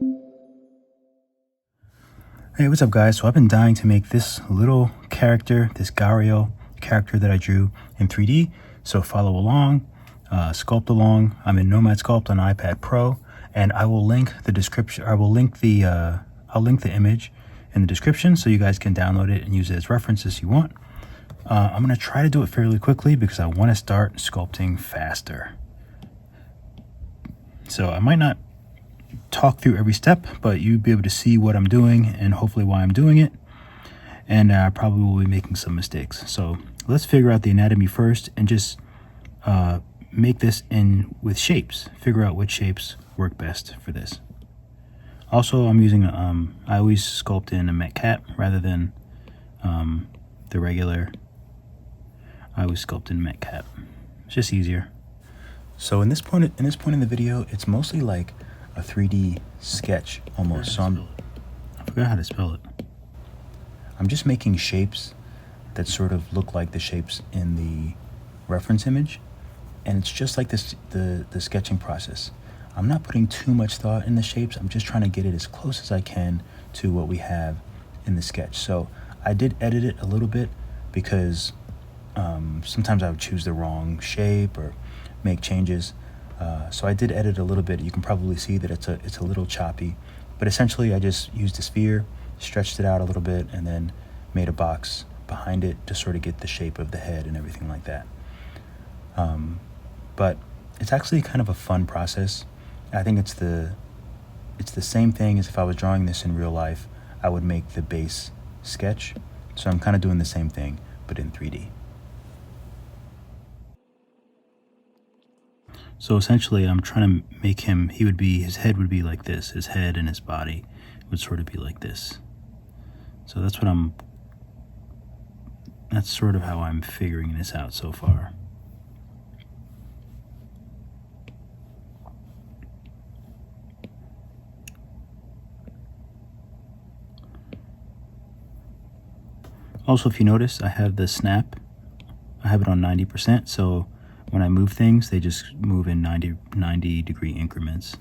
Hey, what's up guys? So I've been dying to make this little character, this Gharial character that I drew in 3D. So follow along, sculpt along. I'm in Nomad Sculpt on iPad Pro, and I will link the description. I will link the I'll link the image in the description so you guys can download it and use it as reference if you want. I'm gonna try to do it fairly quickly because I want to start sculpting faster. So I might not talk through every step, but you'll be able to see what I'm doing and hopefully why I'm doing it. And I probably will be making some mistakes. So let's figure out the anatomy first and just make this in with shapes. Figure out which shapes work best for this. Also, I'm using I always sculpt in a Met Cap rather than the regular. I always sculpt in Met Cap. It's just easier. So in this point in the video, it's mostly like a 3D sketch almost. So I forgot how to spell it. I'm just making shapes that sort of look like the shapes in the reference image, and it's just like this the sketching process. I'm not putting too much thought in the shapes. I'm just trying to get it as close as I can to what we have in the sketch. So I did edit it a little bit because sometimes I would choose the wrong shape or make changes. So I did edit a little bit. You can probably see that it's a little choppy, but essentially I just used a sphere, stretched it out a little bit, and then made a box behind it to sort of get the shape of the head and everything like that. But it's actually kind of a fun process. I think it's the same thing as if I was drawing this in real life. I would make the base sketch. So I'm kind of doing the same thing, but in 3D. So essentially I'm trying to make him, his head would be like this. His head and his body would sort of be like this. So that's sort of how I'm figuring this out so far. Also, if you notice, I have the snap. I have it on 90%, so when I move things, they just move in 90 degree increments.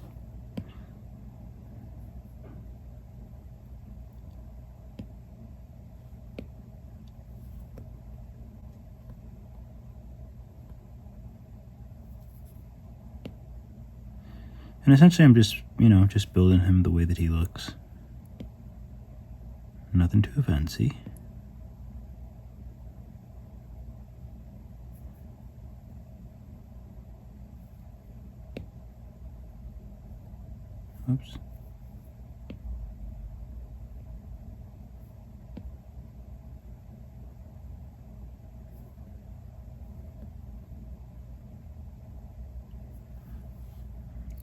And essentially I'm just, just building him the way that he looks. Nothing too fancy. Oops.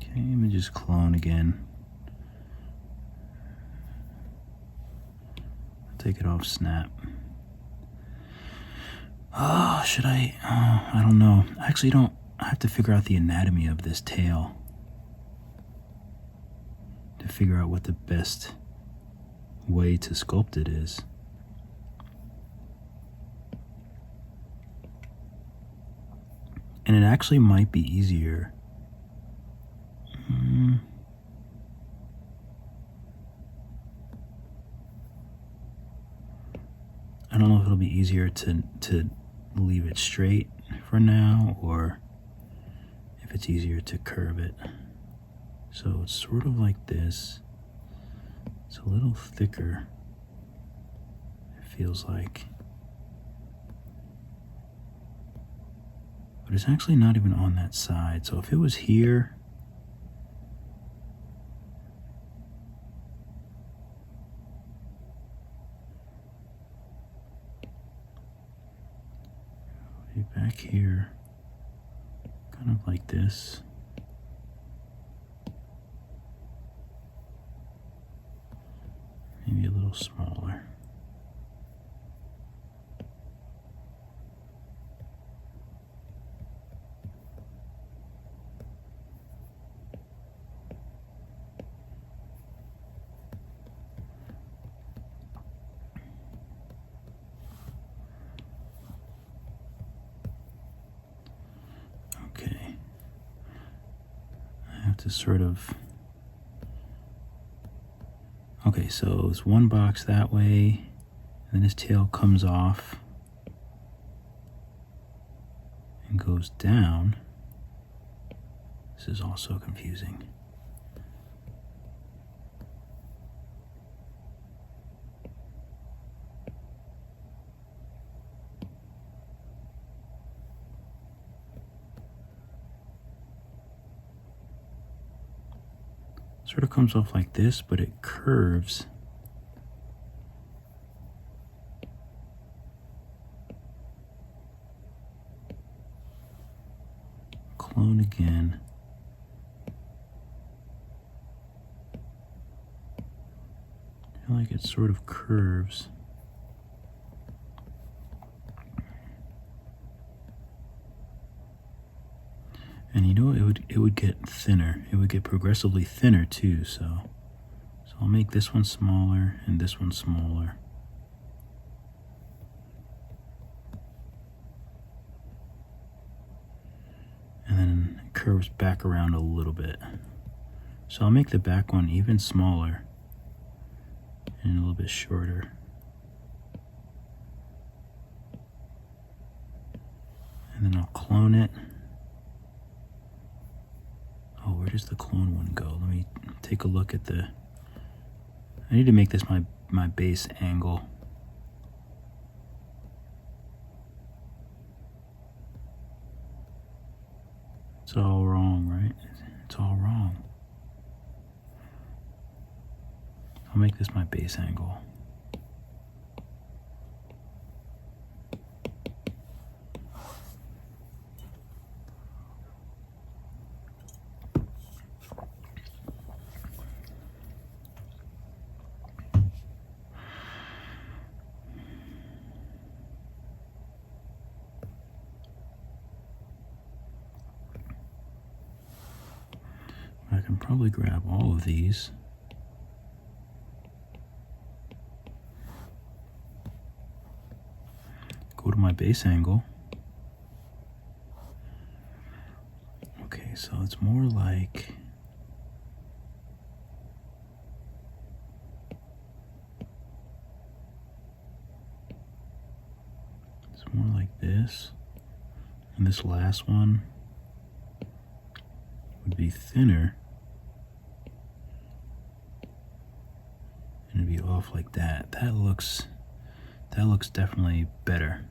Okay, let me just clone again. Take it off snap. Oh, should I? I don't know. I actually don't. I have to figure out the anatomy of this tail to figure out what the best way to sculpt it is. And it actually might be easier. I don't know if it'll be easier to leave it straight for now, or if it's easier to curve it. So it's sort of like this. It's a little thicker, it feels like. But it's actually not even on that side. So if it was here, back here, kind of like this. Maybe a little smaller. Okay. I have to sort of Okay, so it's one box that way, and then his tail comes off and goes down. This is also confusing. Sort of comes off like this, but it curves. Clone again. I feel like it sort of curves. And you know, it would get thinner. It would get progressively thinner too, so I'll make this one smaller and this one smaller. And then it curves back around a little bit. So I'll make the back one even smaller and a little bit shorter. And then I'll clone it. Oh, where does the clone one go? Let me take a look at the... I need to make this my base angle. It's all wrong, right? It's all wrong. I'll make this my base angle. I can probably grab all of these. Go to my base angle. Okay, so it's more like... It's more like this. And this last one would be thinner. And it'd be off like that. That looks definitely better.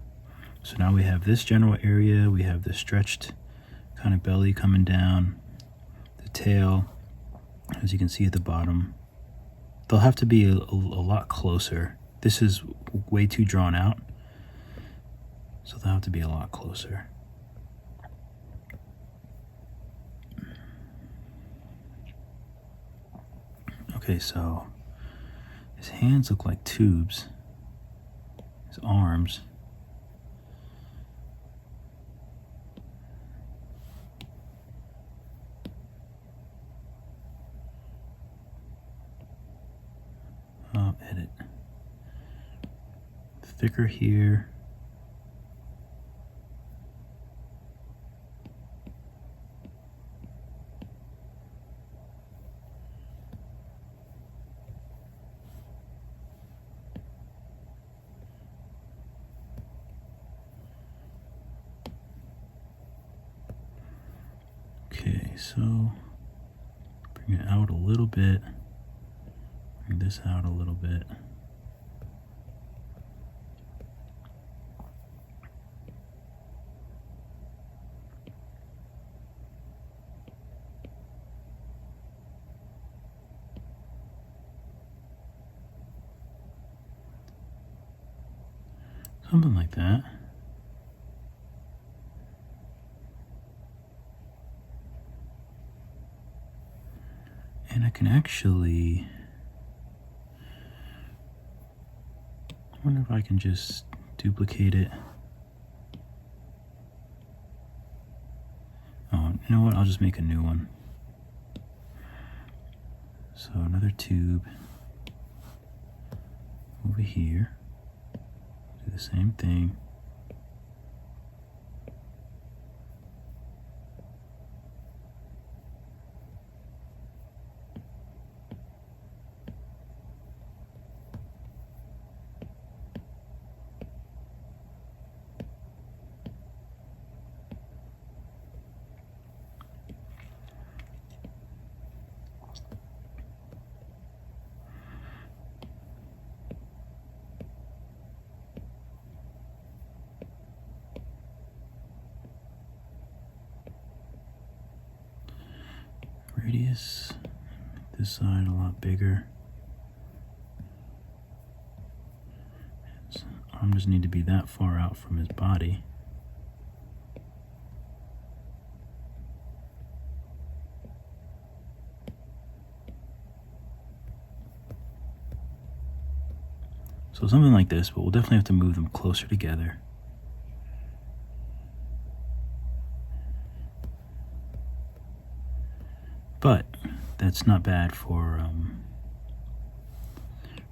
So now we have this general area, we have the stretched kind of belly coming down, the tail, as you can see at the bottom. They'll have to be a lot closer. This is way too drawn out, so they'll have to be a lot closer. Okay, so his hands look like tubes. His arms. Edit. Thicker here. Okay, so bring it out a little bit. Bring this out a little bit. Something like that. And I can actually... I wonder if I can just duplicate it. Oh, you know what? I'll just make a new one. So another tube over here. Do the same thing. this side a lot bigger. His arm doesn't need to be that far out from his body. So something like this, but we'll definitely have to move them closer together. But that's not bad for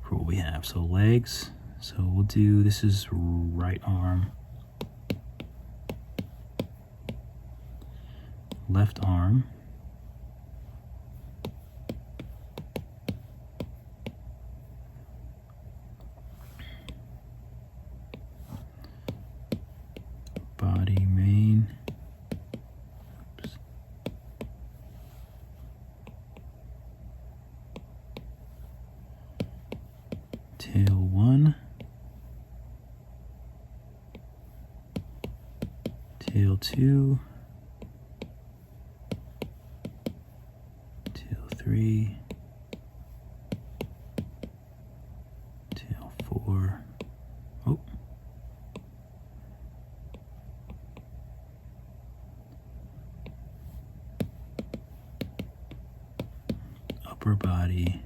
what we have. So legs, so we'll do, this is right arm, left arm, body main, oops, tail 1, tail 2, tail 3, tail 4, oh, upper body,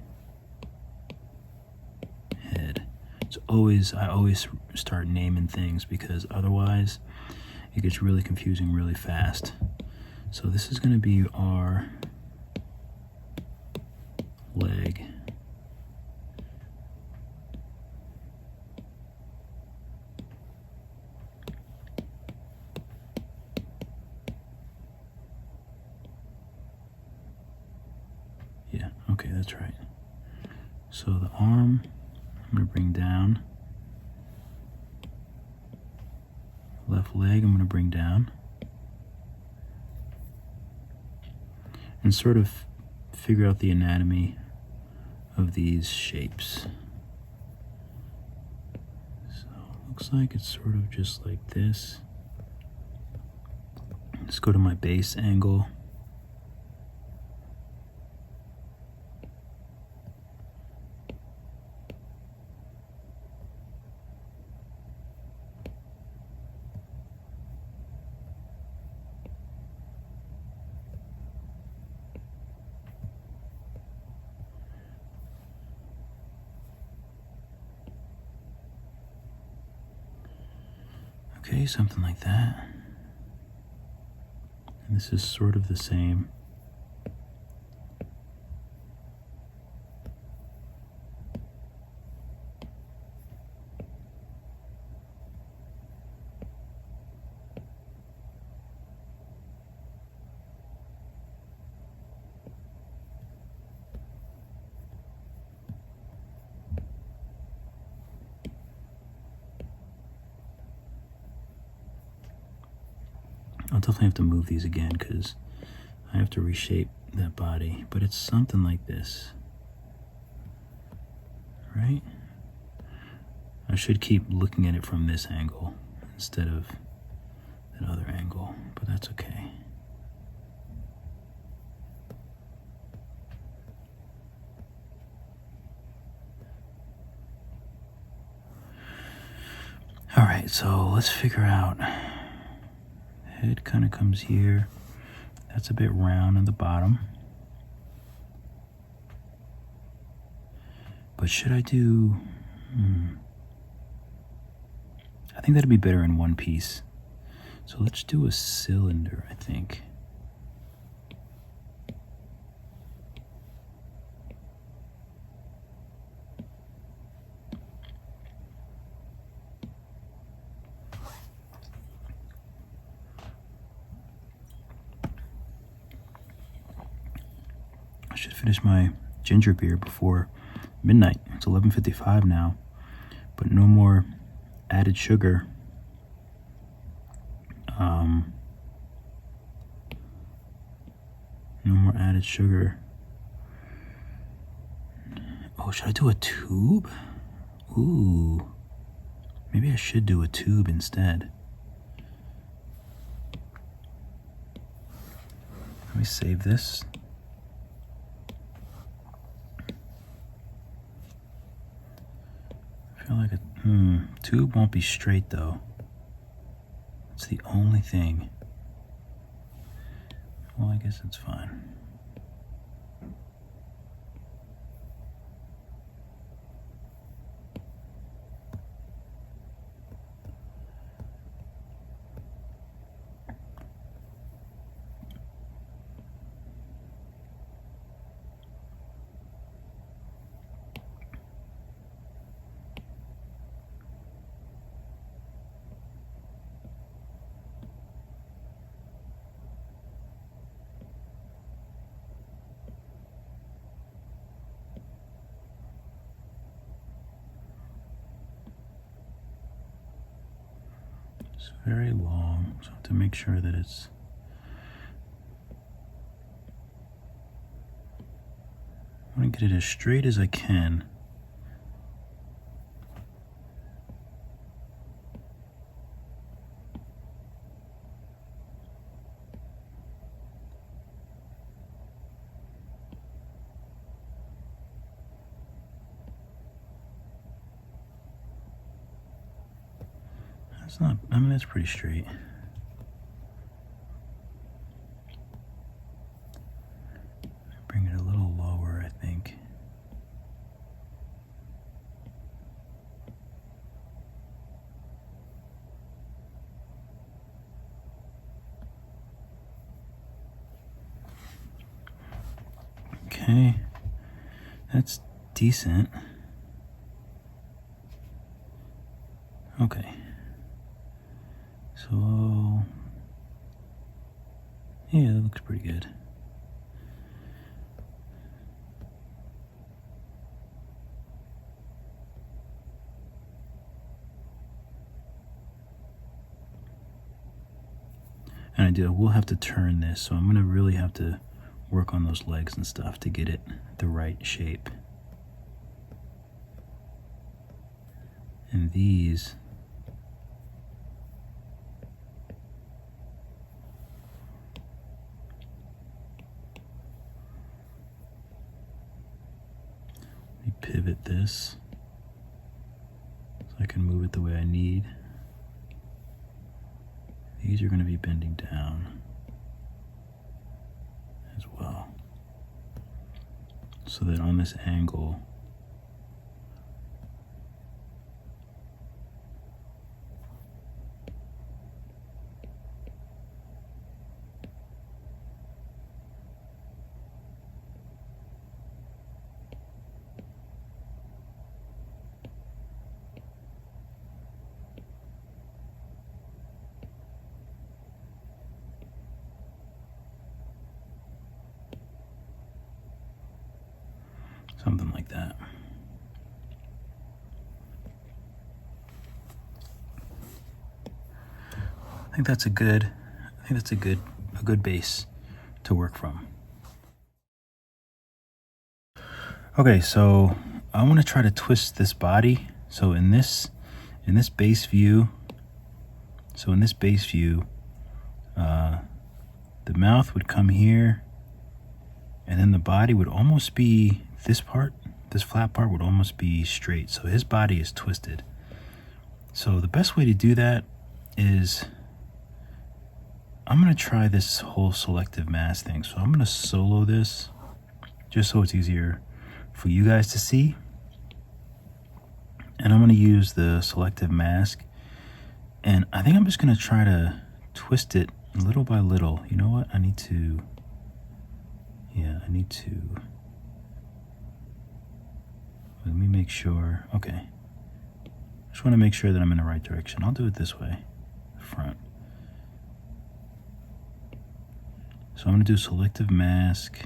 head. So I always start naming things because otherwise it gets really confusing really fast. So this is going to be our leg. Yeah, okay, that's right. So the arm, I'm going to bring down. Left leg, I'm going to bring down. And sort of figure out the anatomy of these shapes. So it looks like it's sort of just like this. Let's go to my base angle. Okay, something like that. And this is sort of the same. I'll definitely have to move these again because I have to reshape that body, but it's something like this, right? I should keep looking at it from this angle instead of that other angle, but that's okay. All right, so let's figure out. Head kind of comes here. That's a bit round on the bottom. But should I do... I think that'd be better in one piece. So let's do a cylinder, I think. I should finish my ginger beer before midnight. It's 11:55 now, but no more added sugar. No more added sugar. Oh, should I do a tube? Ooh, maybe I should do a tube instead. Let me save this. feel like a tube won't be straight though. It's the only thing. Well, I guess it's fine. It's very long, so I have to make sure that it's I want to get it as straight as I can. That's not, I mean, that's pretty straight. Bring it a little lower, I think. Okay, that's decent. Okay. So, yeah, that looks pretty good. And I will have to turn this, so I'm gonna really have to work on those legs and stuff to get it the right shape. And these, let me pivot this so I can move it the way I need. These are going to be bending down as well, so that on this angle something like that. I think that's a good base to work from. Okay, so I want to try to twist this body. So in this base view, the mouth would come here, and then the body would almost be this part. This flat part would almost be straight. So his body is twisted. So the best way to do that is I'm going to try this whole selective mask thing. So I'm going to solo this just so it's easier for you guys to see. And I'm going to use the selective mask. And I think I'm just going to try to twist it little by little. You know what? I need to... Let me make sure. Okay. Just want to make sure that I'm in the right direction. I'll do it this way. Front. So I'm going to do selective mask.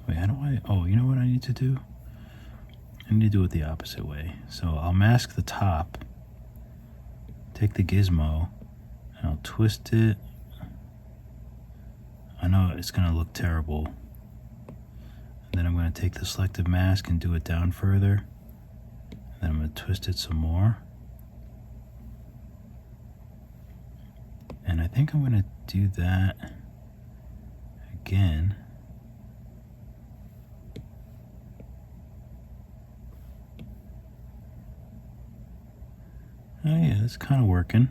Wait, how do I... Oh, you know what I need to do? I need to do it the opposite way. So I'll mask the top. Take the gizmo. And I'll twist it. I know it's going to look terrible. And then I'm going to take the selective mask and do it down further. And then I'm going to twist it some more. And I think I'm going to do that again. Oh yeah, it's kind of working.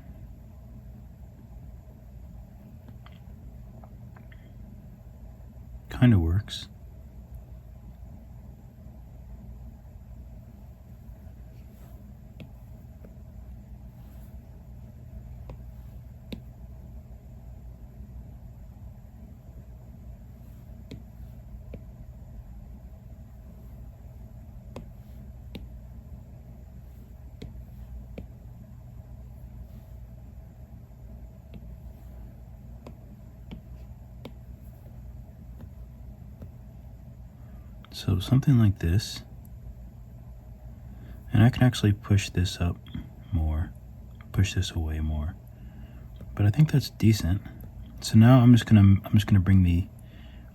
Kind of works. So something like this. And I can actually push this up more, push this away more. But I think that's decent. So now I'm just gonna bring the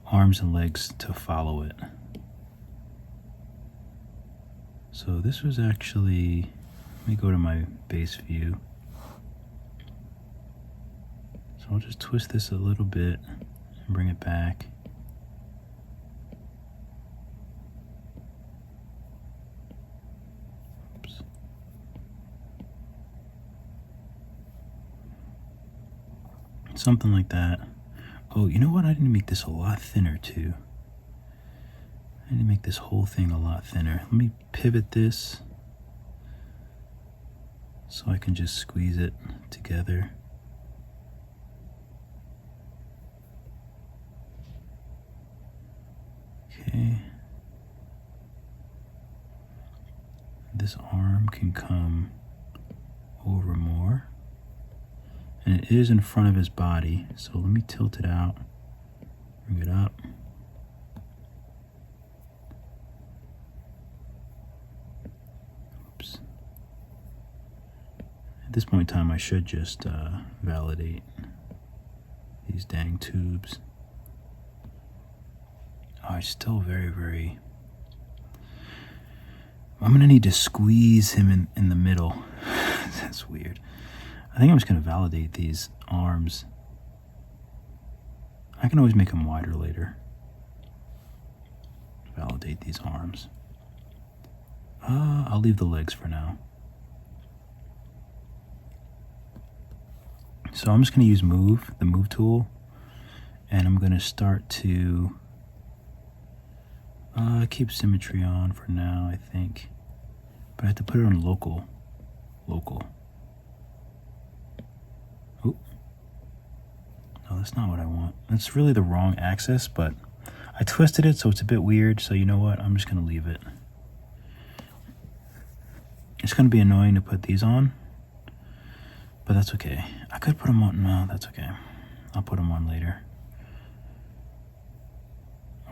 arms and legs to follow it. So this was actually, let me go to my base view. So I'll just twist this a little bit and bring it back. Something like that. Oh, you know what? I need to make this a lot thinner too. I need to make this whole thing a lot thinner. Let me pivot this so I can just squeeze it together. Okay. This arm can come over more. And it is in front of his body, so let me tilt it out, bring it up. Oops. At this point in time, I should just validate these dang tubes. Oh, it's still very... I'm gonna need to squeeze him in the middle. That's weird. I think I'm just going to validate these arms. I can always make them wider later. Validate these arms. I'll leave the legs for now. So I'm just going to use the move tool, and I'm going to start to keep symmetry on for now, I think. But I have to put it on local. Oh, no, that's not what I want. That's really the wrong axis, but I twisted it so it's a bit weird, so you know what? I'm just going to leave it. It's going to be annoying to put these on, but that's okay. I could put them on. No, that's okay. I'll put them on later.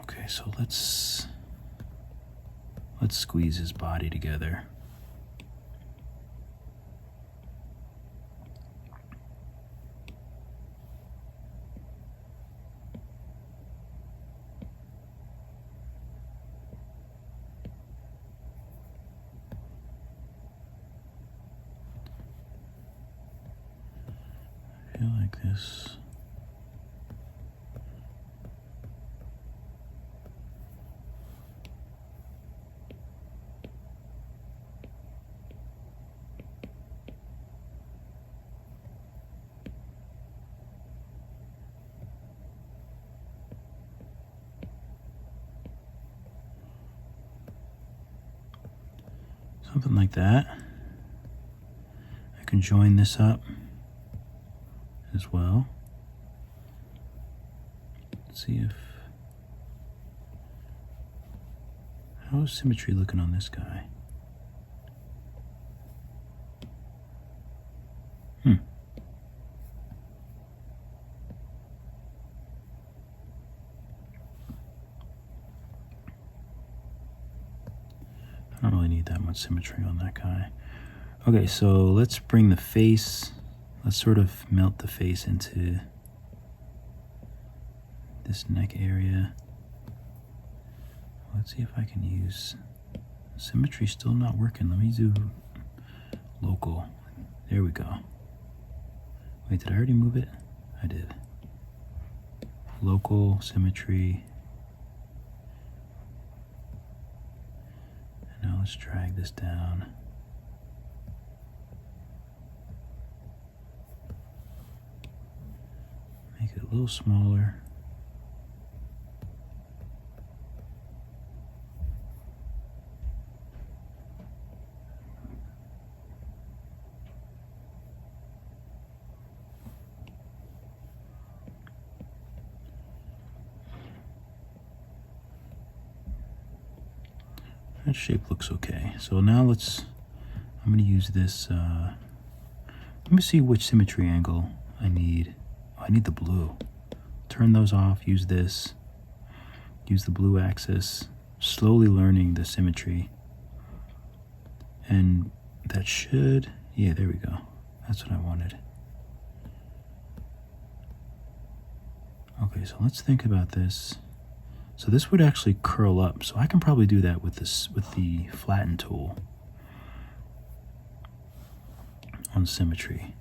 Okay, so let's squeeze his body together. Like this. Something like that. I can join this up as well. Let's see if, how is symmetry looking on this guy? I don't really need that much symmetry on that guy. Okay, so let's bring the face, let's sort of melt the face into this neck area. Let's see if I can use symmetry. Still not working. Let me do local. There we go. Wait, did I already move it? I did. Local symmetry. And now let's drag this down. a little smaller. That shape looks okay. So now I'm going to use this, let me see which symmetry angle I need. Oh, I need the blue. Turn those off, use this, use the blue axis, slowly learning the symmetry. And that should, yeah, there we go. That's what I wanted. Okay, so let's think about this. So this would actually curl up. So I can probably do that with the flatten tool on symmetry.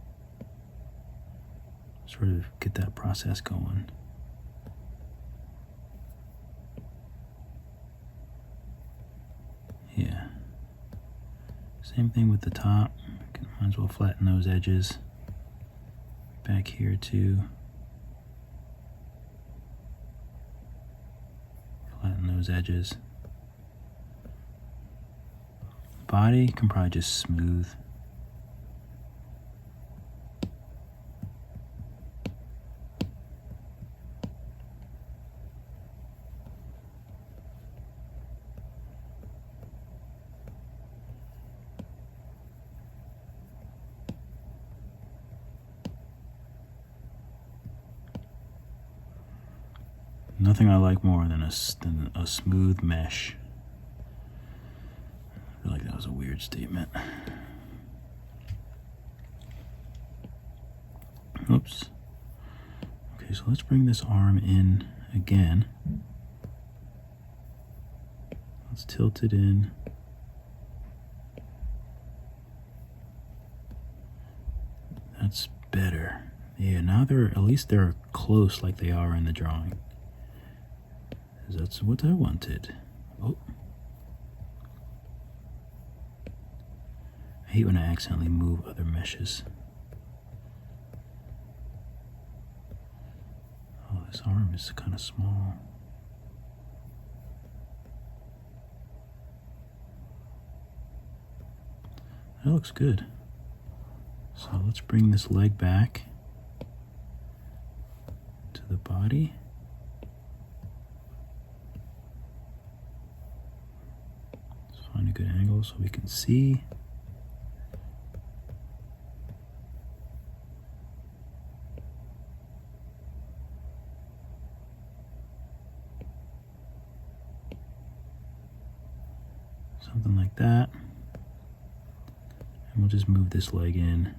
Sort of get that process going. Yeah. Same thing with the top. Might as well flatten those edges. Back here too. Flatten those edges. Body can probably just smooth. Nothing I like more than a smooth mesh. I feel like that was a weird statement. Oops. Okay, so let's bring this arm in again. Let's tilt it in. That's better. Yeah, now at least they're close like they are in the drawing. That's what I wanted. Oh. I hate when I accidentally move other meshes. Oh, this arm is kind of small. That looks good. So let's bring this leg back to the body. Find a good angle so we can see. Something like that. And we'll just move this leg in.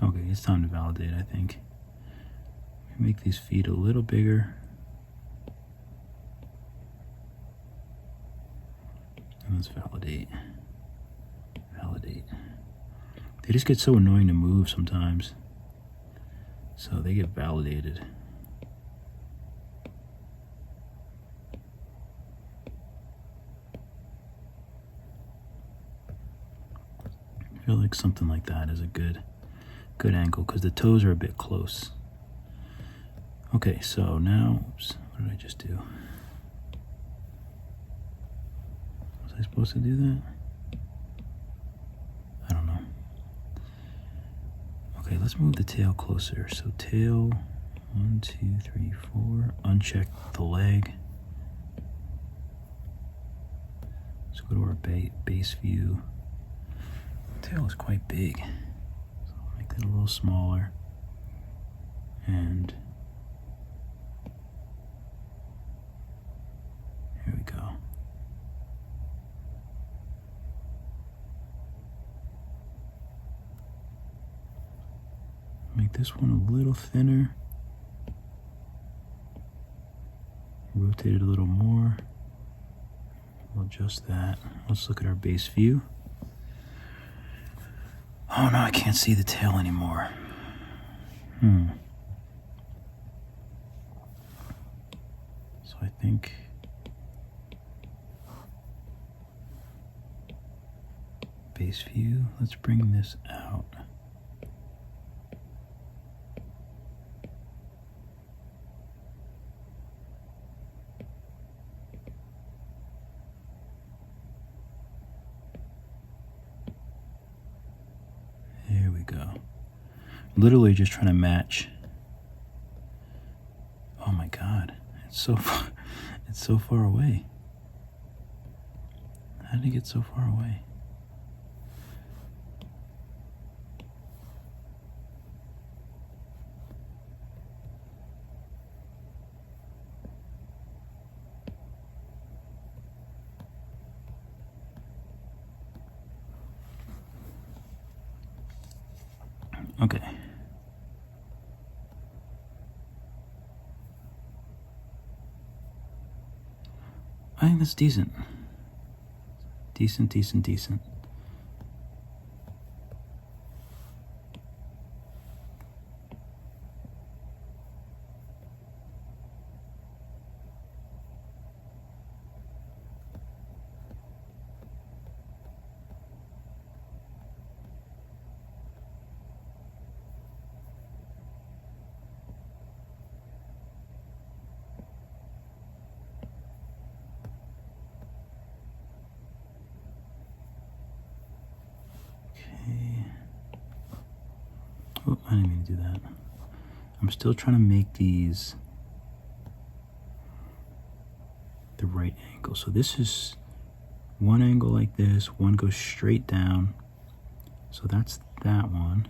Okay, it's time to validate, I think. Make these feet a little bigger. And let's validate. Validate. They just get so annoying to move sometimes. So they get validated. I feel like something like that is a good angle because the toes are a bit close. Okay, so now, oops, what did I just do? Was I supposed to do that? I don't know. Okay, let's move the tail closer. So tail, 1, 2, 3, 4. Uncheck the leg. Let's go to our base view. The tail is quite big. So I'll make that a little smaller. And here we go. Make this one a little thinner. Rotate it a little more. We'll adjust that. Let's look at our base view. Oh no, I can't see the tail anymore. So I think base view. Let's bring this out. There we go. Literally just trying to match. Oh my God, it's so far, it's so far away. How did it get so far away? Okay. I think that's decent. Decent. Oh, I didn't mean to do that. I'm still trying to make these the right angle. So this is one angle like this, one goes straight down. So that's that one.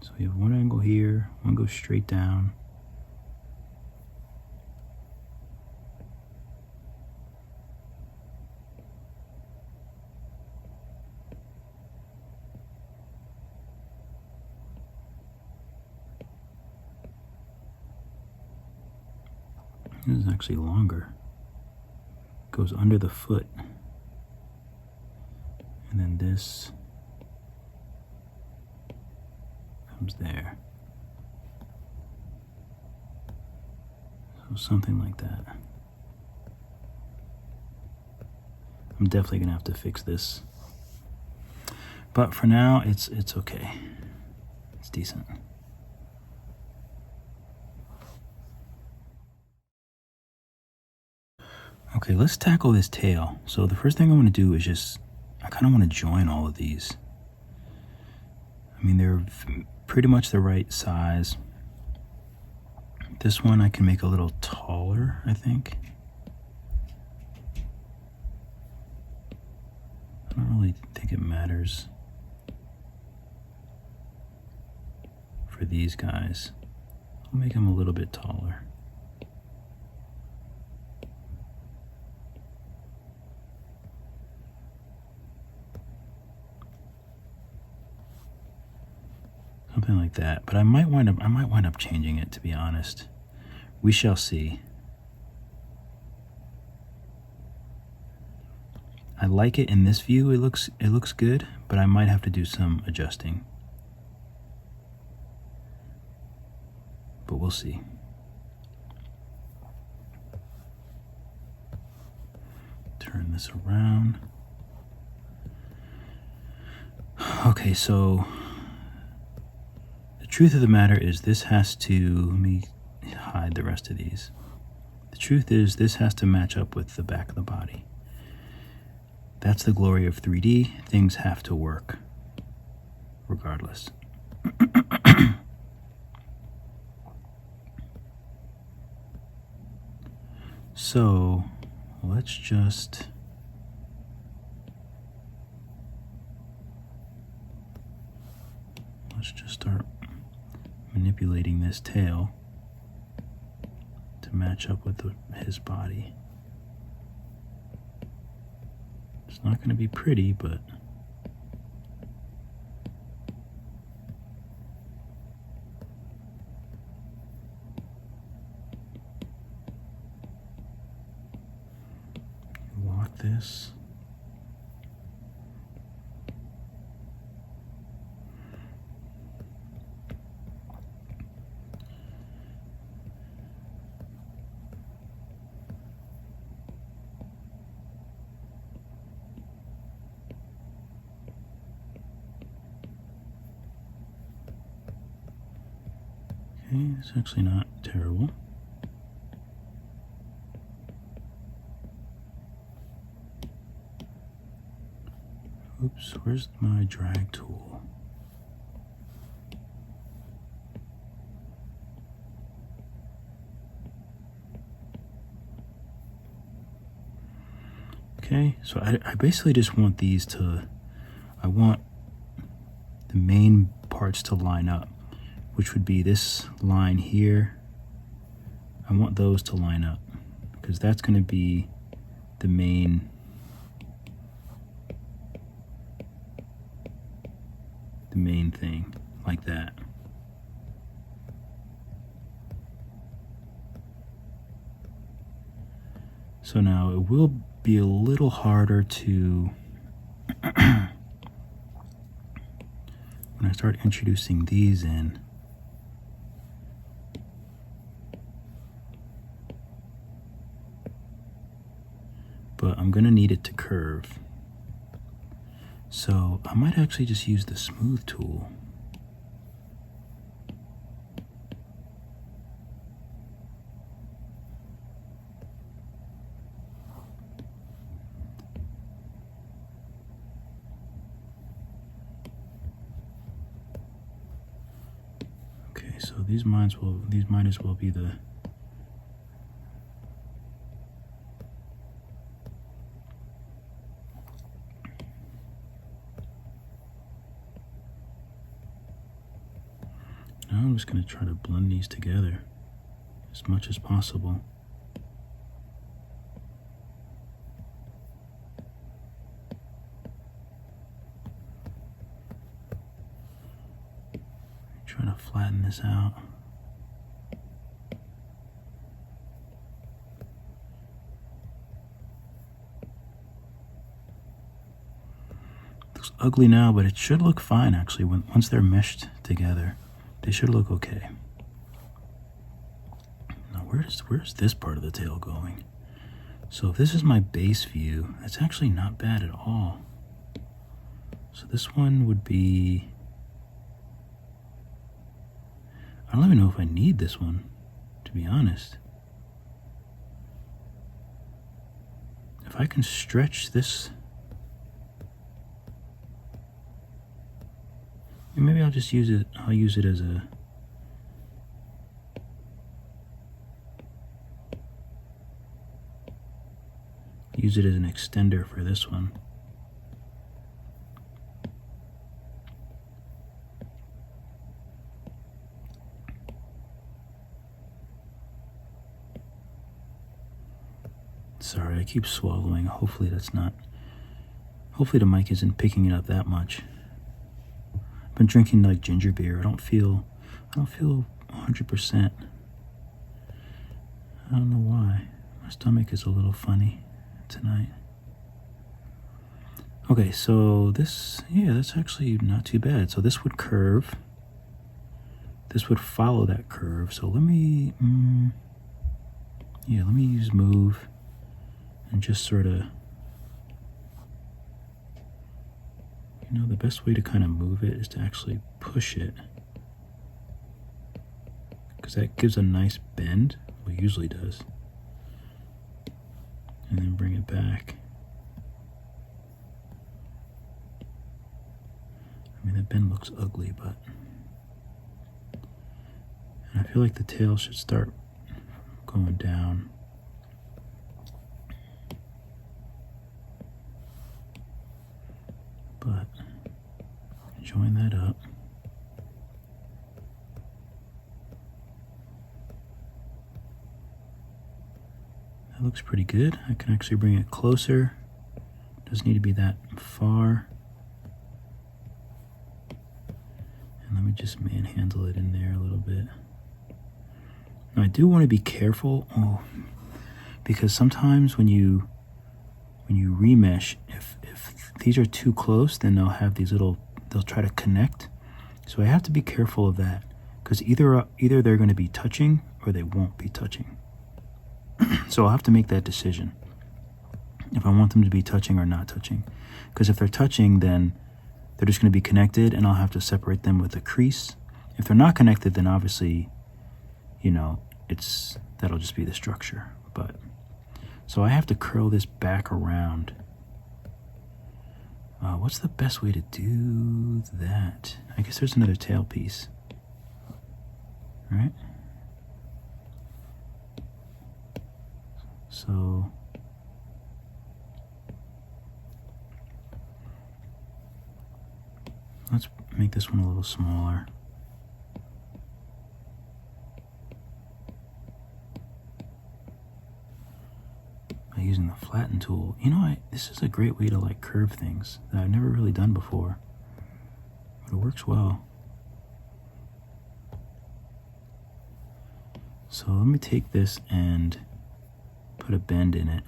So we have one angle here, one goes straight down. This is actually longer. Goes under the foot. And then this comes there. So something like that. I'm definitely gonna have to fix this. But for now, it's okay. It's decent. Okay, let's tackle this tail. So the first thing I want to do is I kind of want to join all of these. I mean, they're pretty much the right size. This one I can make a little taller, I think. I don't really think it matters for these guys. I'll make them a little bit taller. Something like that, but I might wind up changing it, to be honest. We shall see. I like it in this view. It looks good, but I might have to do some adjusting. But we'll see. Turn this around. Okay, so the truth of the matter is this has to, let me hide the rest of these. The truth is this has to match up with the back of the body. That's the glory of 3D. Things have to work regardless. So let's just start manipulating this tail to match up with his body. It's not going to be pretty, but lock this. Okay, it's actually not terrible. Oops, where's my drag tool? Okay, so I basically just want these to, I want the main parts to line up, which would be this line here. I want those to line up because that's going to be the main thing, like that. So now it will be a little harder to when I start introducing these in. But I'm gonna need it to curve. So I might actually just use the smooth tool. Okay, so these might as well be the Now I'm just going to try to blend these together as much as possible. Trying to flatten this out. Looks ugly now, but it should look fine actually once they're meshed together. They should look okay. Now where's this part of the tail going? So if this is my base view, that's actually not bad at all. So this one would be, I don't even know if I need this one, to be honest. If I can stretch this, maybe I'll just use it, I'll use it as a, use it as an extender for this one. Sorry, I keep swallowing. Hopefully that's not, hopefully the mic isn't picking it up that much. I've been drinking like ginger beer. I don't feel 100%. I don't know why. My stomach is a little funny tonight. Okay, so this, yeah, that's actually not too bad. So this would curve. This would follow that curve. So let me, let me use move and just sort of, you know, the best way to kind of move it is to actually push it, because that gives a nice bend. Well, it usually does. And then bring it back. I mean, that bend looks ugly, but, and I feel like the tail should start going down. But join that up. That looks pretty good. I can actually bring it closer. Doesn't need to be that far. And let me just manhandle it in there a little bit. Now I do want to be careful, because sometimes when you remesh, if these are too close, then they'll have these little, they'll try to connect. So I have to be careful of that, because either they're going to be touching or they won't be touching. So I'll have to make that decision if I want them to be touching or not touching. Because if they're touching, then they're just going to be connected and I'll have to separate them with a crease. If they're not connected, then obviously you know, that'll just be the structure. But so I have to curl this back around. What's the best way to do that? I guess there's another tail piece, right? So let's make this one a little smaller. By using the flatten tool. You know, this is a great way to like curve things that I've never really done before. But it works well. So let me take this and put a bend in it.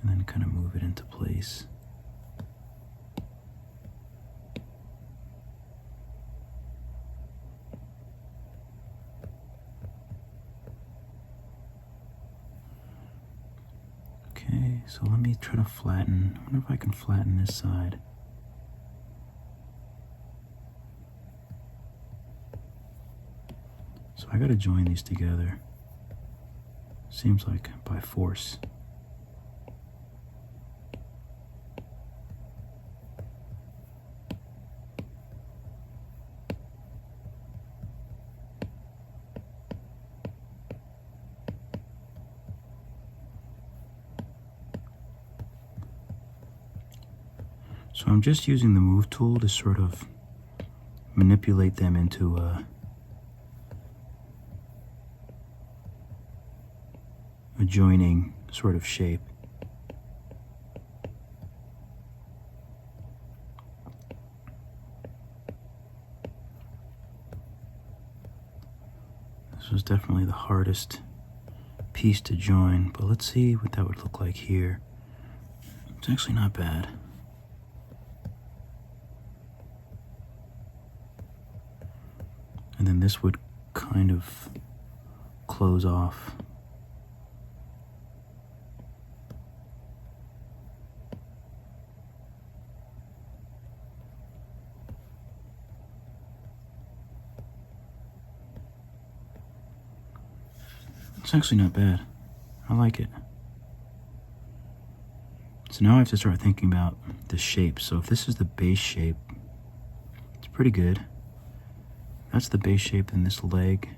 And then kind of move it into place. Okay, so let me try to flatten. I wonder if I can flatten this side. So I gotta join these together. Seems like by force. So I'm just using the move tool to sort of manipulate them into a joining sort of shape. This was definitely the hardest piece to join, but let's see what that would look like here. It's actually not bad. And then this would kind of close off. It's actually not bad. I like it. So now I have to start thinking about the shape. So if this is the base shape, it's pretty good. That's the base shape in this leg.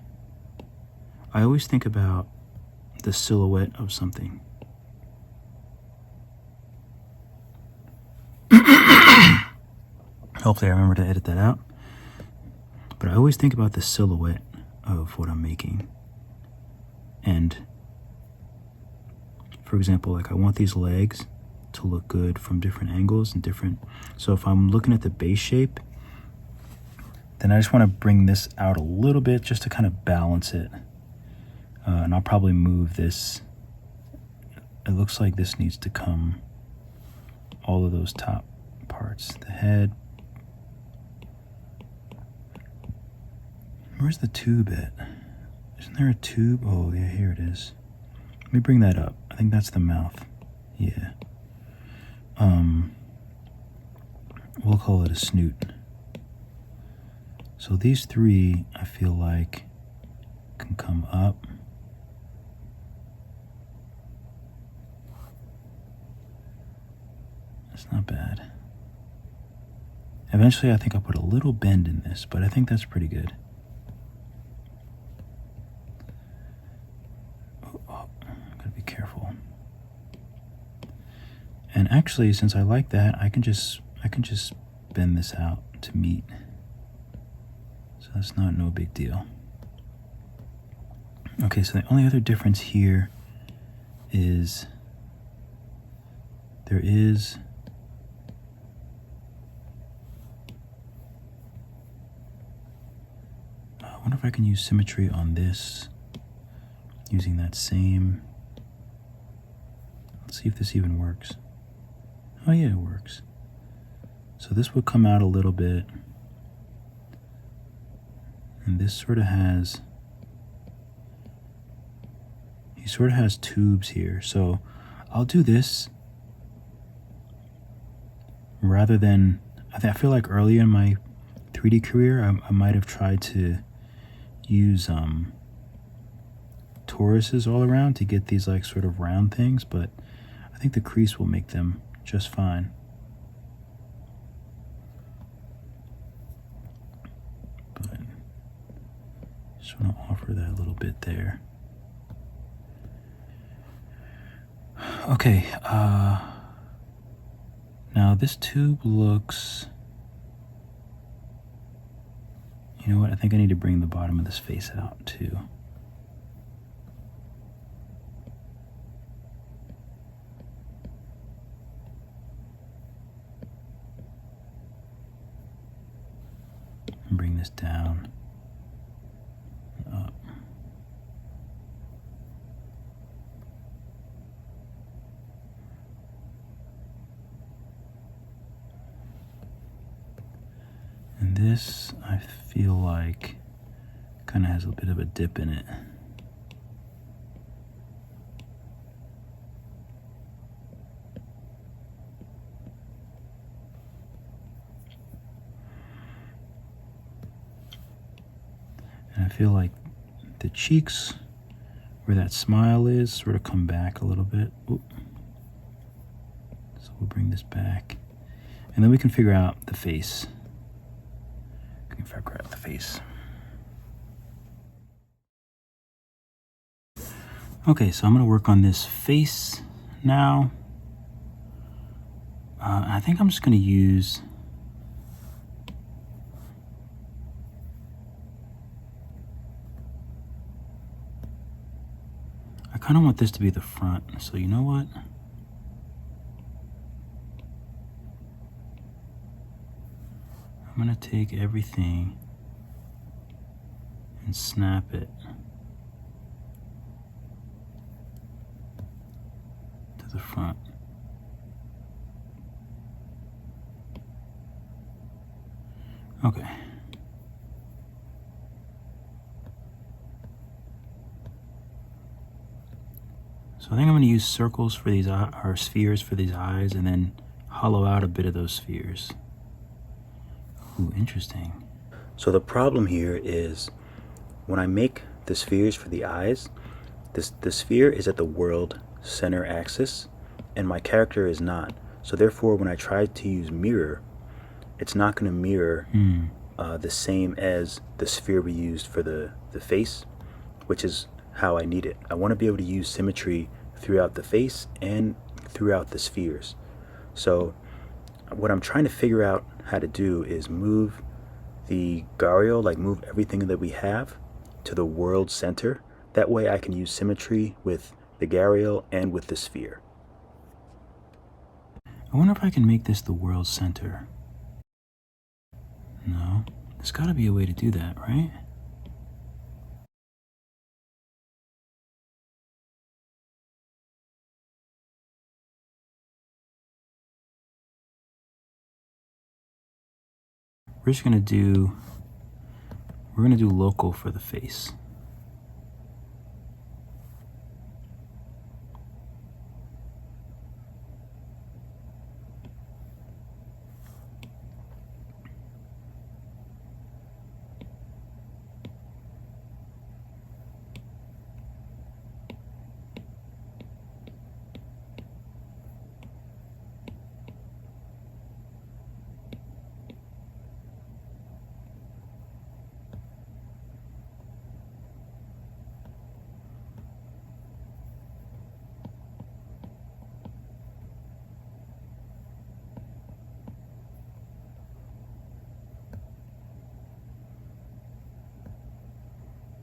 I always think about the silhouette of something. Hopefully I remember to edit that out. But I always think about the silhouette of what I'm making. And for example, like I want these legs to look good from different angles and different. So if I'm looking at the base shape, then I just want to bring this out a little bit just to kind of balance it. And I'll probably move this. It looks like this needs to come, all of those top parts, the head. Where's the tube at? Isn't there a tube? Oh yeah, here it is. Let me bring that up. I think that's the mouth. Yeah. We'll call it a snoot. So these three, I feel like, can come up. That's not bad. Eventually, I think I'll put a little bend in this, but I think that's pretty good. Oh, gotta be careful. And actually, since I like that, I can just bend this out to meet. So that's no big deal. Okay, so the only other difference here is there is I wonder if I can use symmetry on this using that same. Let's see if this even works. Oh yeah, it works. So this would come out a little bit. And this sort of has, he sort of has tubes here. So I'll do this. rather than, I feel like early in my 3D career, I might have tried to use toruses all around to get these like sort of round things, but I think the crease will make them just fine. But just want to offer that a little bit there. Okay, now this tube looks, you know what, I think I need to bring the bottom of this face out too. And bring this down and up. And this, I feel like, kind of has a bit of a dip in it. And I feel like the cheeks, where that smile is, sort of come back a little bit. Oop. So we'll bring this back. And then we can figure out the face. We can figure out the face. Okay, so I'm going to work on this face now. I think I'm just going to use I kind of want this to be the front, so you know what? I'm going to take everything and snap it to the front. Okay. So I think I'm going to use circles for these, or spheres for these eyes, and then hollow out a bit of those spheres. Ooh, interesting. So the problem here is when I make the spheres for the eyes, the sphere is at the world center axis, and my character is not. So therefore, when I try to use mirror, it's not going to mirror the same as the sphere we used for the face, which is how I need it. I want to be able to use symmetry throughout the face and throughout the spheres. So what I'm trying to figure out how to do is move the Gharial, like move everything that we have to the world center. That way I can use symmetry with the Gharial and with the sphere. I wonder if I can make this the world center. No, there's got to be a way to do that, right? We're gonna do local for the face.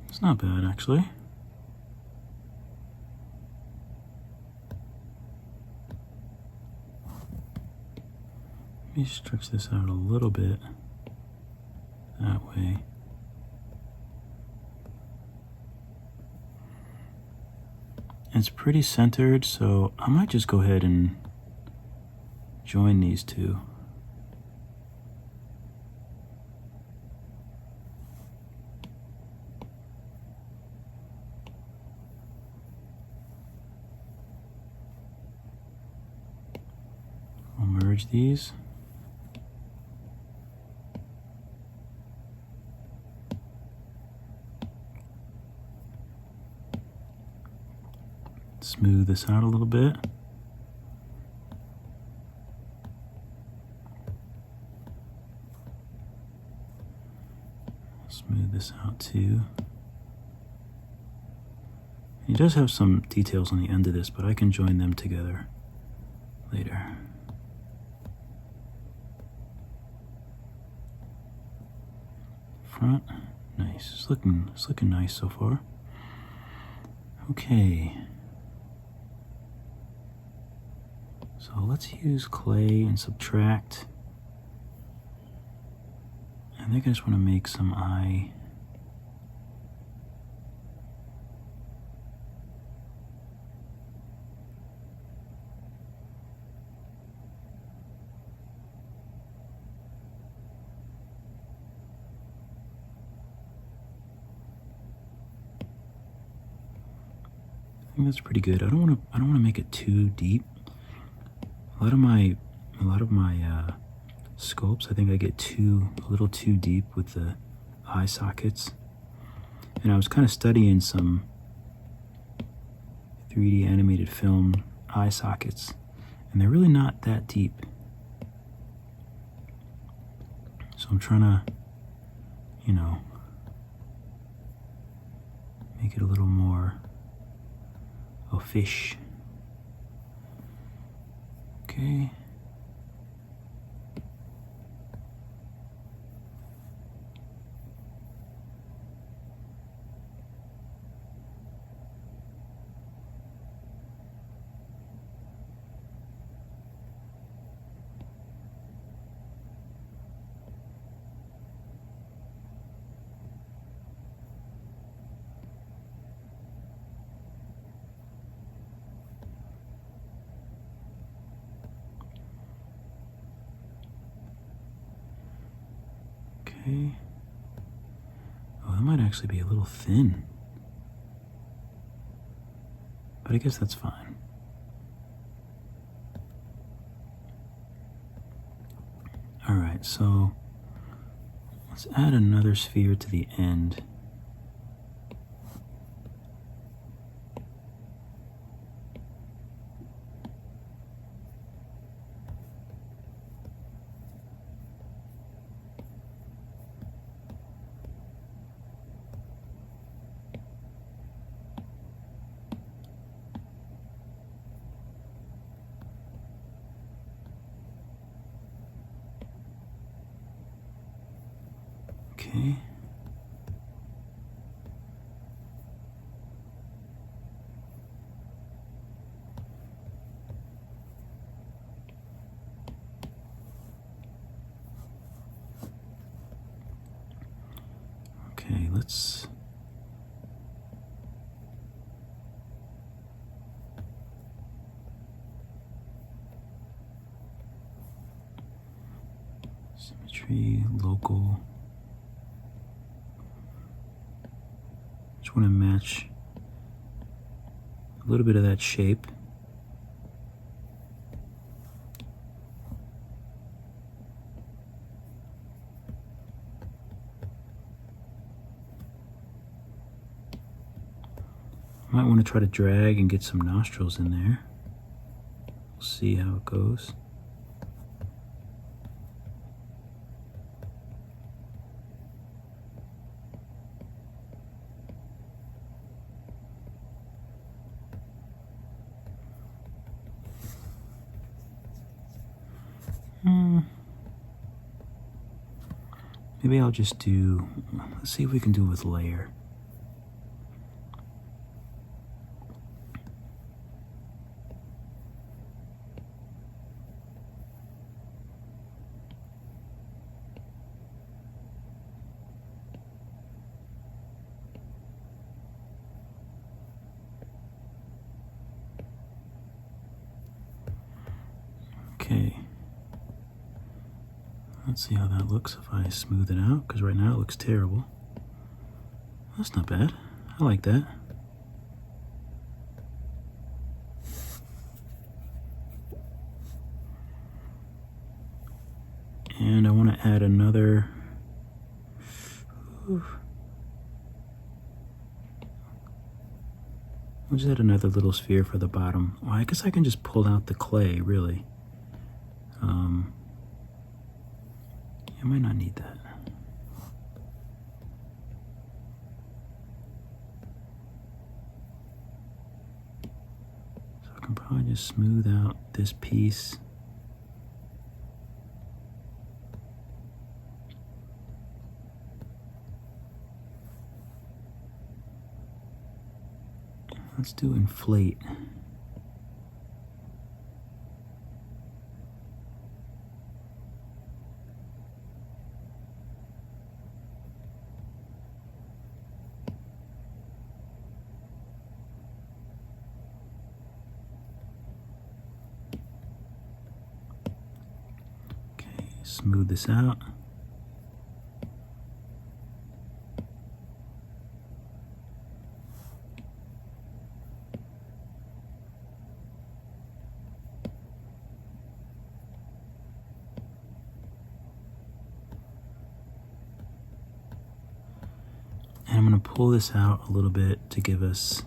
It's not bad, actually. Let me stretch this out a little bit. That way. It's pretty centered, so I might just go ahead and join these two. I'll merge these. this out a little bit. Smooth this out too. He does have some details on the end of this, but I can join them together later. Front, nice. It's looking nice so far. Okay. So let's use clay and subtract. I think I just want to make some eye. I think that's pretty good. I don't want to make it too deep. A lot of my sculpts, I think I get a little too deep with the eye sockets. And I was kind of studying some 3D animated film eye sockets, and they're really not that deep. So I'm trying to, you know, make it a little more fish. Okay. Okay. Oh, that might actually be a little thin. But I guess that's fine. Alright, so let's add another sphere to the end. Okay. Okay, let's symmetry, local. Just want to match a little bit of that shape. Might want to try to drag and get some nostrils in there. We'll see how it goes. Maybe I'll just do, let's see if we can do it with layer. Okay. Let's see how that looks if I smooth it out, because right now it looks terrible. That's not bad. I like that. And I want to add another. We'll just add another little sphere for the bottom. Well, I guess I can just pull out the clay, really. I might not need that. So I can probably just smooth out this piece. Let's do inflate. Okay, smooth this out. And I'm going to pull this out a little bit to give us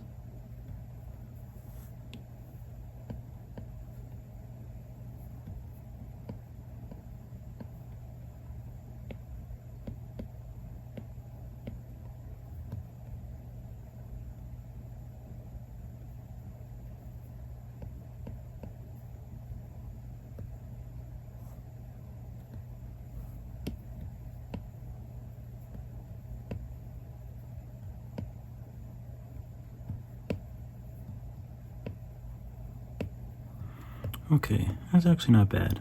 okay, that's actually not bad.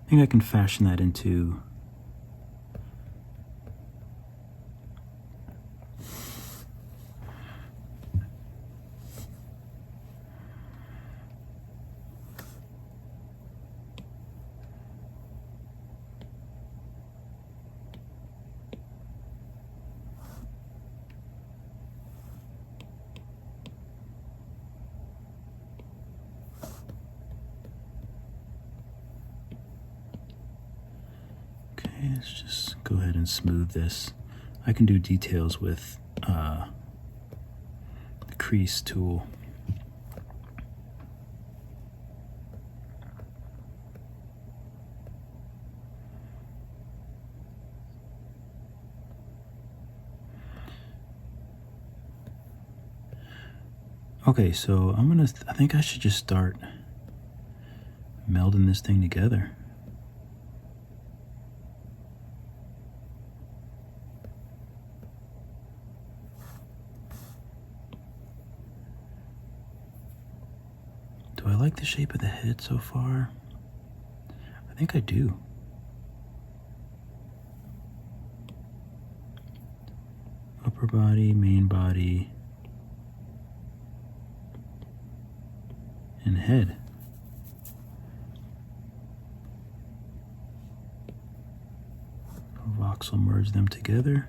I think I can fashion that into let's just go ahead and smooth this. I can do details with the crease tool. Okay, so I think I should just start melding this thing together. Do I like the shape of the head so far? I think I do. Upper body, main body, and head. Voxel merge them together.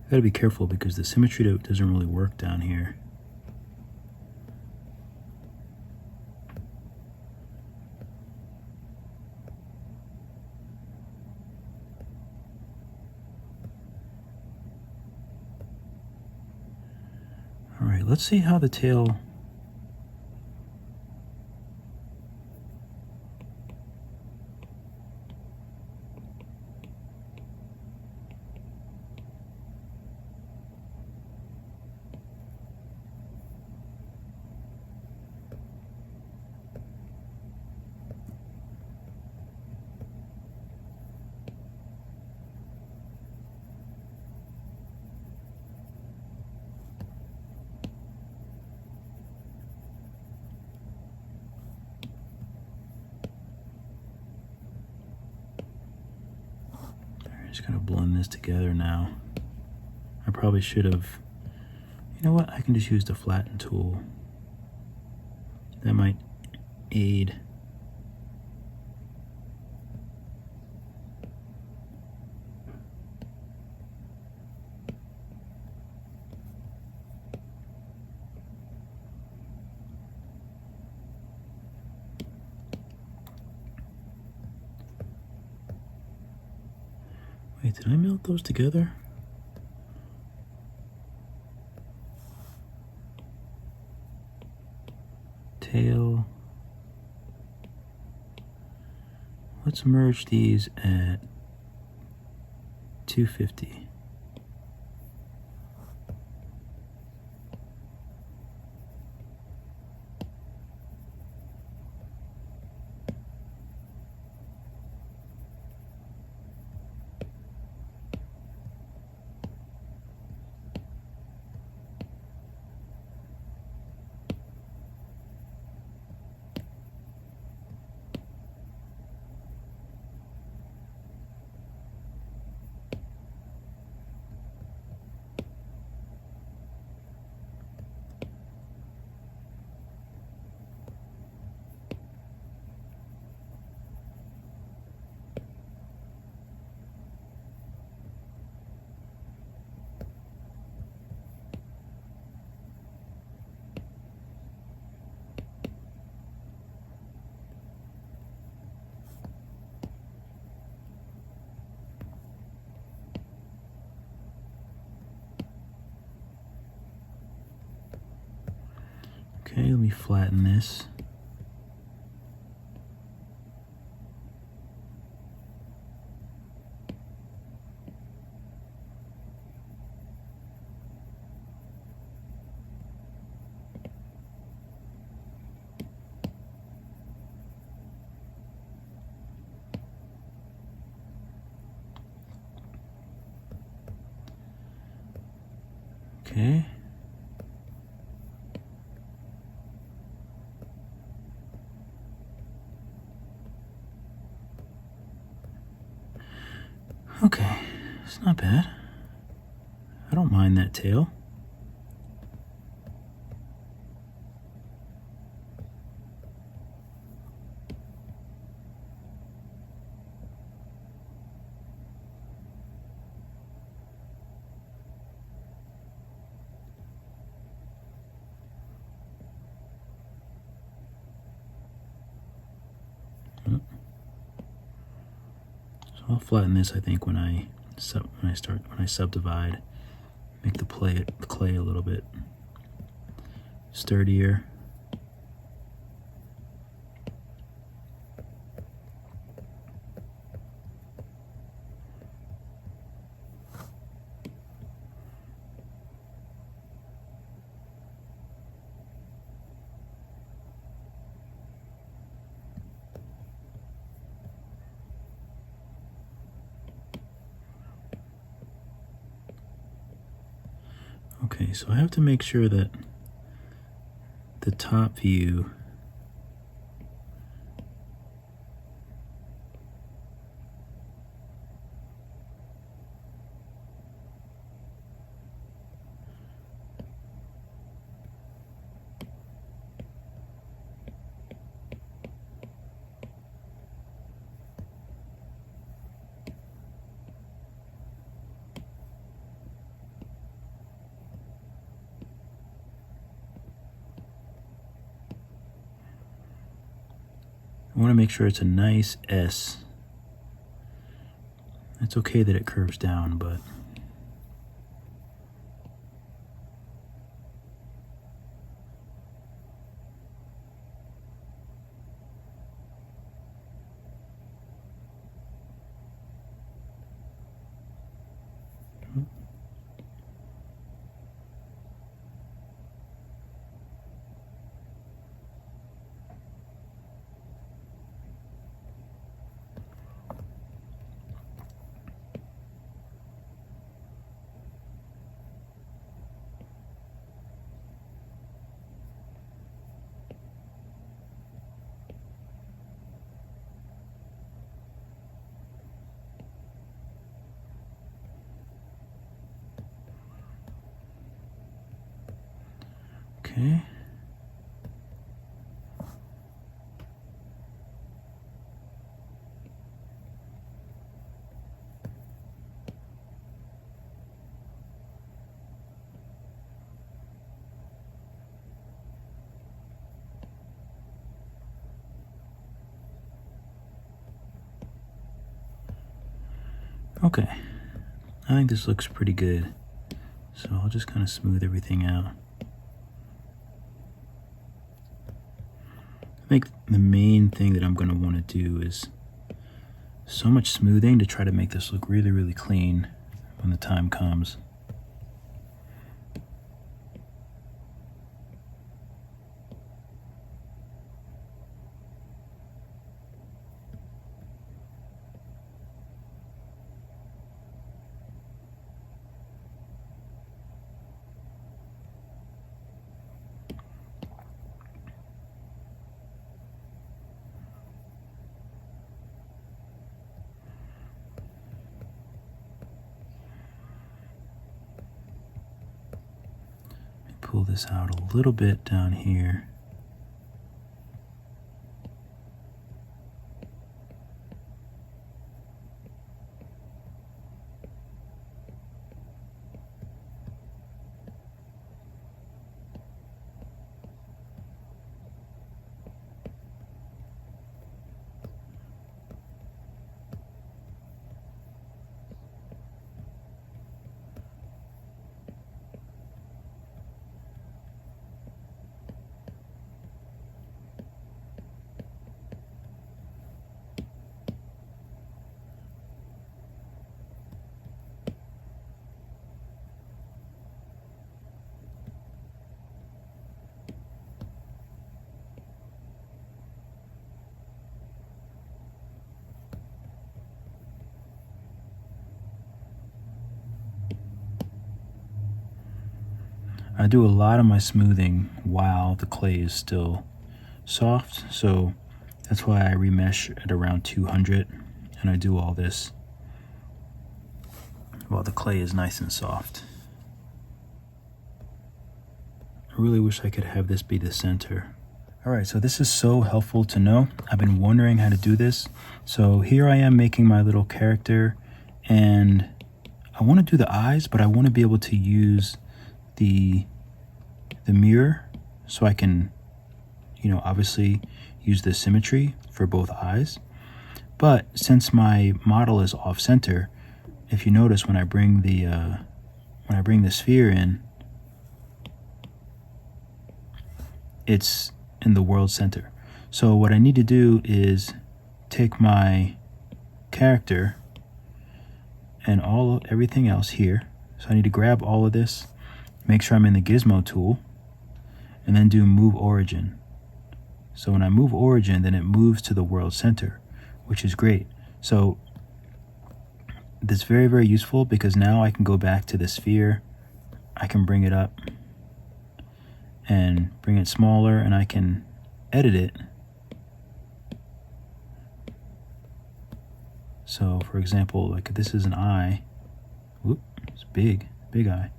Gotta be careful because the symmetry doesn't really work down here. All right, let's see how the tail just gonna blend this together now. I probably should have, you know what, I can just use the flatten tool. That might aid. Wait, did I melt those together? Tail. Let's merge these at 250. Okay, let me flatten this. Okay. Okay, it's not bad. I don't mind that tail. I'll flatten this, I think, when I subdivide, make the clay a little bit sturdier. Okay, so I have to make sure that the top view I want to make sure it's a nice S. It's okay that it curves down, but Okay. Okay, I think this looks pretty good. So I'll just kind of smooth everything out. I think the main thing that I'm going to want to do is so much smoothing to try to make this look really, really clean when the time comes. Pull this out a little bit down here. I do a lot of my smoothing while the clay is still soft, so that's why I remesh at around 200, and I do all this while the clay is nice and soft. I really wish I could have this be the center. Alright, so this is so helpful to know. I've been wondering how to do this. So here I am making my little character, and I want to do the eyes, but I want to be able to use the mirror so I can, obviously use the symmetry for both eyes. But since my model is off center, if you notice when I bring the sphere in, it's in the world center. So what I need to do is take my character and everything else here. So I need to grab all of this, make sure I'm in the gizmo tool, and then do move origin. So when I move origin, then it moves to the world center, which is great. So that's very, very useful because now I can go back to the sphere. I can bring it up and bring it smaller, and I can edit it. So for example, like if this is an eye, whoop, it's big eye.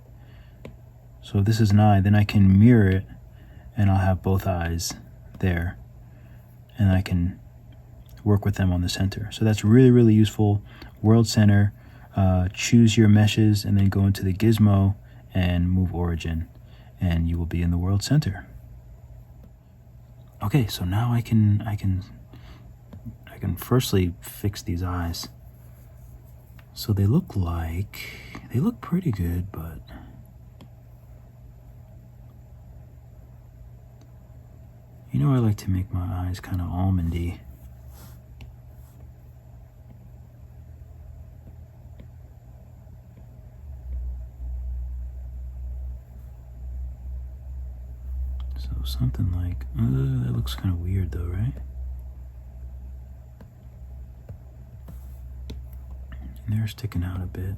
So if this is an eye, then I can mirror it and I'll have both eyes there, and I can work with them on the center. So that's really, really useful. World center, choose your meshes, and then go into the gizmo and move origin, and you will be in the world center. Okay, so now I can firstly fix these eyes. So they look pretty good, but I like to make my eyes kind of almondy. So something like, that looks kind of weird though, right? And they're sticking out a bit.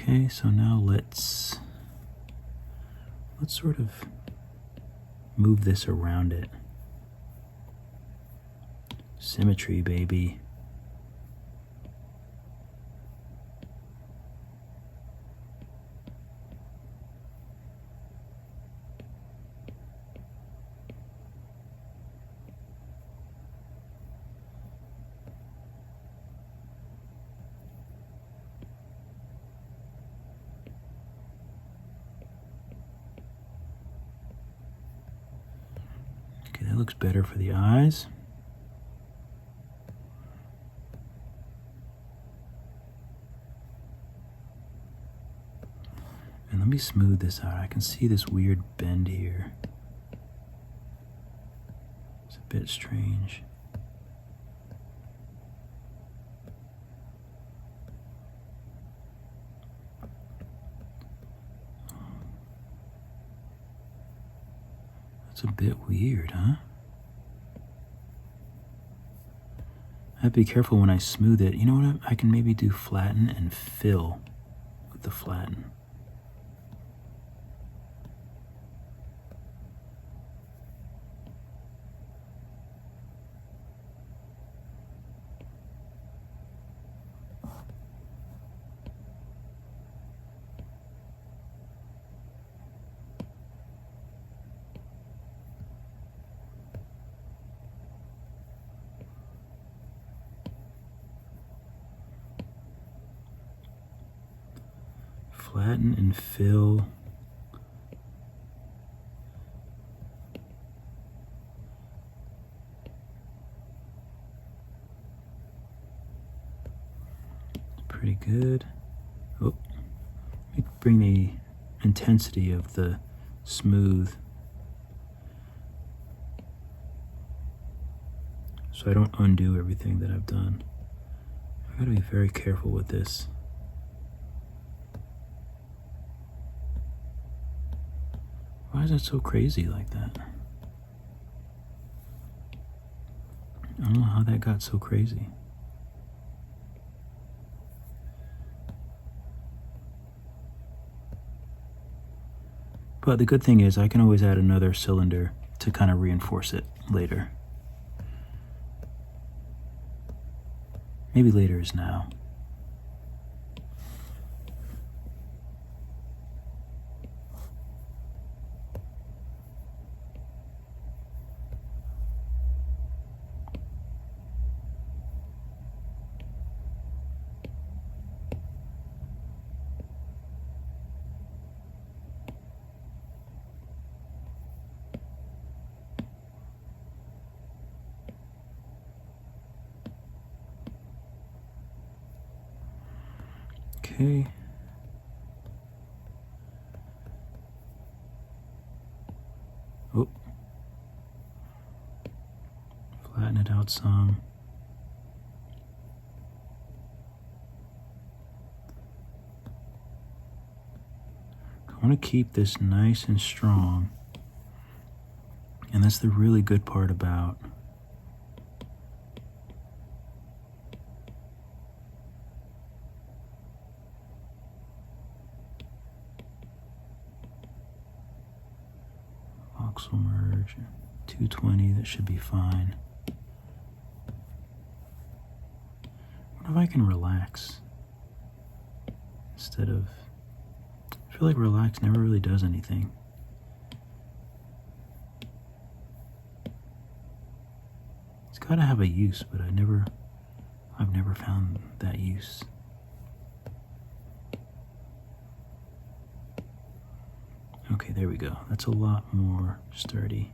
Okay, so now let's sort of move this around it. Symmetry, baby. that looks better for the eyes. And let me smooth this out. I can see this weird bend here. It's a bit strange. That's a bit weird, huh? I have to be careful when I smooth it. You know what? I can maybe do flatten and fill with the flatten. Flatten and fill. Pretty good. Oh, let me bring the intensity of the smooth so I don't undo everything that I've done. I've got to be very careful with this. Why is it so crazy like that? I don't know how that got so crazy. But the good thing is I can always add another cylinder to kind of reinforce it later. Maybe later is now. Okay. Oh. Flatten it out some. I want to keep this nice and strong. And that's the really good part about Voxel merge, 220, that should be fine. What if I can relax instead of, I feel like relax never really does anything. It's got to have a use, but I've never found that use. Okay, there we go. That's a lot more sturdy.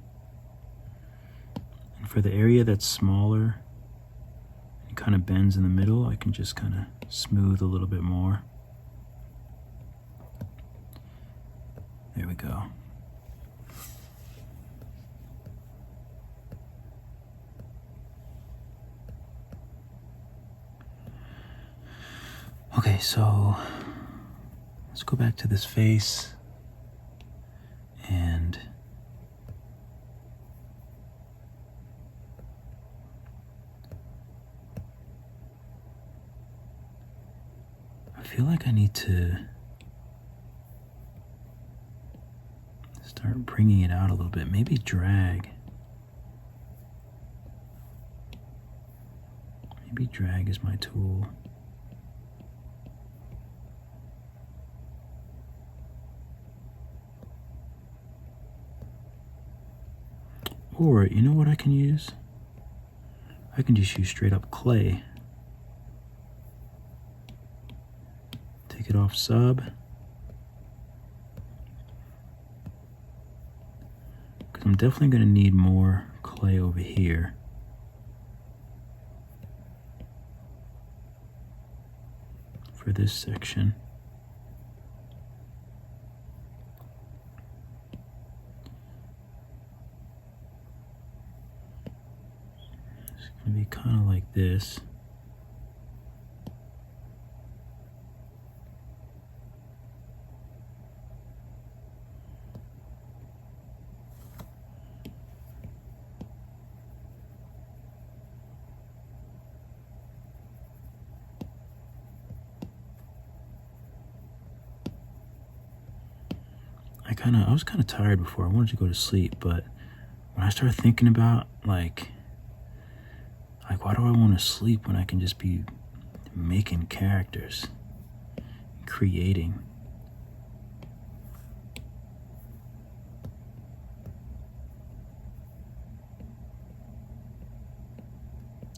And for the area that's smaller and kind of bends in the middle, I can just kind of smooth a little bit more. There we go. Okay, so let's go back to this face and I feel like I need to start bringing it out a little bit, maybe drag. Maybe drag is my tool. Or, you know what I can use? I can just use straight up clay. Take it off sub. Because I'm definitely going to need more clay over here. For this section. It's going to be kind of like this. I was kind of tired before. I wanted to go to sleep, but when I started thinking about like why do I want to sleep when I can just be making characters, creating?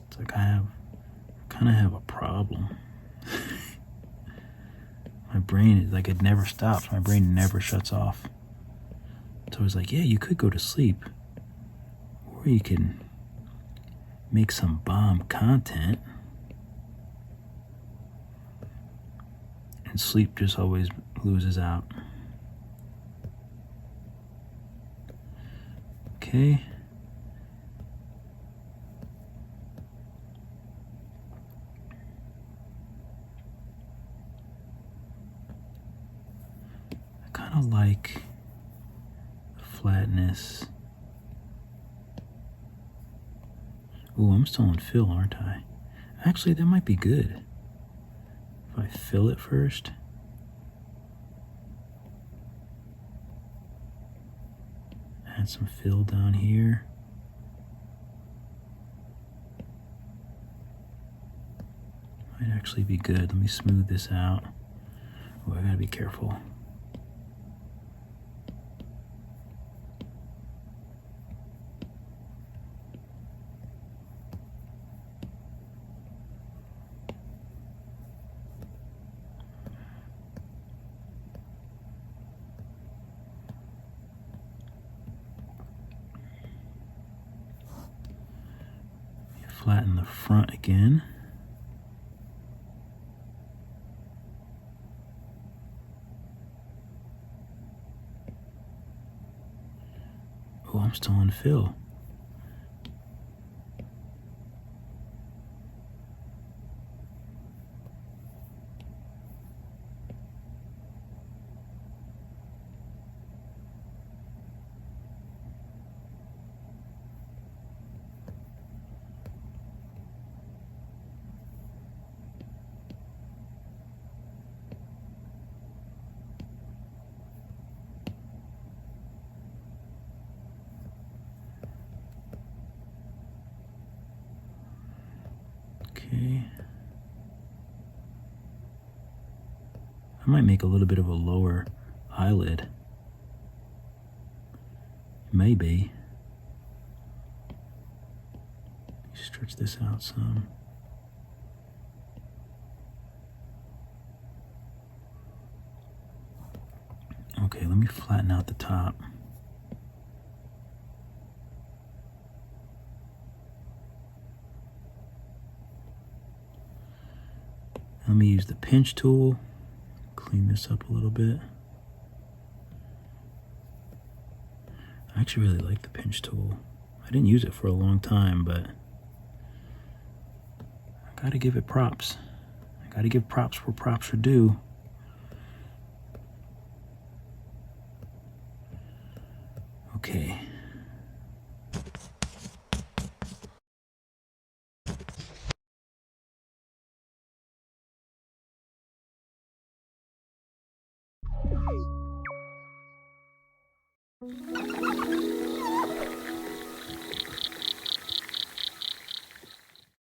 It's like I kind of have a problem. My brain is like, it never stops. My brain never shuts off. So I was like, yeah, you could go to sleep, or you can make some bomb content, and sleep just always loses out. Okay. I kind of like the flatness. Ooh, I'm still on fill, aren't I? Actually, that might be good. If I fill it first. Add some fill down here. Might actually be good. Let me smooth this out. Oh, I gotta be careful. Flatten the front again. Oh, I'm still on fill. Okay. I might make a little bit of a lower eyelid. Maybe. Stretch this out some. Okay, let me flatten out the top. Let me use the pinch tool, clean this up a little bit. I actually really like the pinch tool. I didn't use it for a long time, but I gotta give it props. I gotta give props where props are due. Okay.